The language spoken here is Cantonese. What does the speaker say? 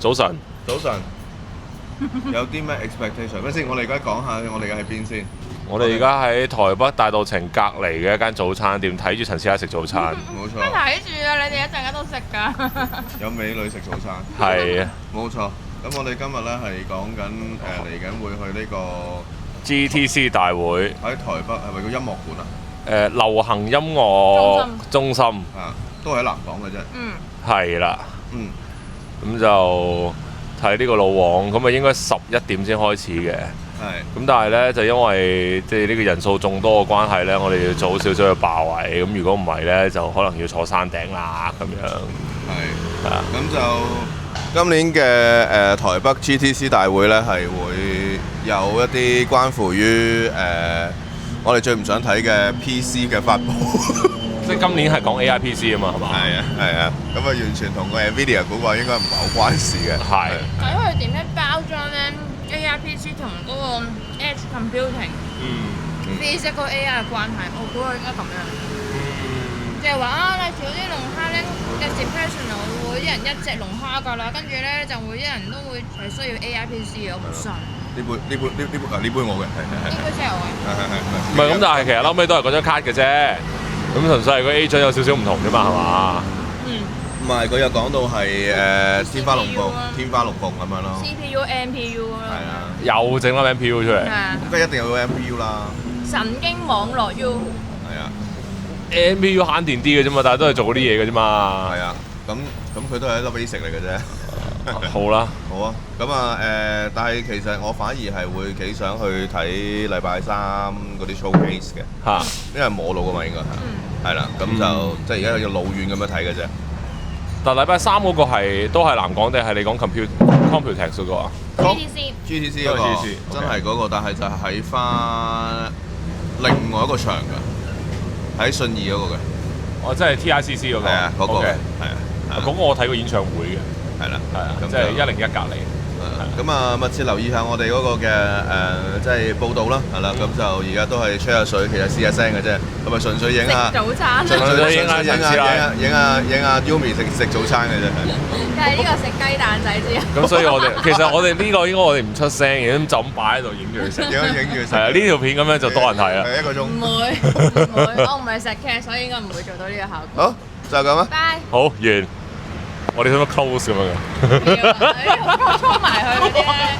早晨。早晨，有啲咩 expectation？不如先，我哋而家講下我哋而家喺邊先。我哋而家喺台北大道城隔離嘅一間早餐店，睇住陳師奶食早餐。冇錯，睇住啊！你哋一陣間都食㗎。有美女食早餐。係啊。冇錯。咁我哋今日咧係講緊嚟緊會去呢個 GTC 大會喺台北係咪個音樂館啊？流行音樂中心啊，都係喺南港嘅啫。係啦。嗯。咁就睇呢個路網，咁啊應該11點先開始嘅。係。咁但係咧就因為即係呢個人數眾多嘅關係咧，我哋要早少少去霸位。咁如果唔係咧，就可能要坐山頂啦咁樣。係。啊。咁就今年嘅台北 GTC 大會咧係會有一啲關乎於我哋最唔想睇嘅 PC 嘅發布。即係今年係講 AIPC 啊嘛，係嘛？係啊，係啊，咁啊完全同個 NVIDIA 嗰個應該唔係好關事嘅。係。因為點樣包裝咧 AIPC 同嗰個 Edge Computing Physical AI 嘅關係，我估佢應該咁樣。即係話啊，你做啲龍蝦咧嘅 depressional 會一人一隻龍蝦㗎啦，跟住咧就會一人都會係需要 AIPC 嘅，我唔信。呢杯我嘅，呢杯先係我嘅。唔係咁，但係其實後尾都係嗰張卡嘅啫。咁純粹係個 agent 有少少唔同啫嘛，係嘛？唔係，佢又講到係天花龍鳳咁樣咯。CPU、NPU 咯。係啊。又整粒 NPU 出嚟。咁梗係一定有個 NPU 啦。神經網絡 U。係啊。NPU 慳電啲嘅啫嘛，但係都係做嗰啲嘢嘅啫嘛。係啊。咁佢都係一粒 basic 嚟嘅啫。好啦。好啊。咁啊但係其實我反而係會幾想去睇禮拜三嗰啲 showcase 嘅。嚇。因為摸到㗎嘛應該係。係啦，咁就即係而家要老遠咁樣睇嘅啫。但禮拜三嗰個都係南港定係你講 Computex 嗰個啊 ？GTC 嗰個真係嗰個，但係就喺翻另外一個場㗎，喺信義嗰個嘅。哦，即係 TICC 嗰個。係啊，嗰個係啊。嗰個我睇過演唱會嘅。係啦，係啊，即係101隔離。咁啊，密切留意下我哋嗰個嘅即係報道啦，係啦，咁就而家都係吹下水，其實試下聲嘅啫，咁啊純粹影下早餐，純粹影下 Yumi 食早餐嘅啫。就係呢個食雞蛋仔之後。咁所以其實我哋呢個應該我哋唔出聲嘅，咁就咁擺喺度影住佢食。影住佢食。係啊，呢條片咁樣就多人睇啦。係1個鐘。唔會，我唔係食劇，所以應該唔會做到呢個效果。好，就咁啊。拜。好，完。我哋使唔使 close 咁樣㗎？要啊！衝埋去嗰啲咧。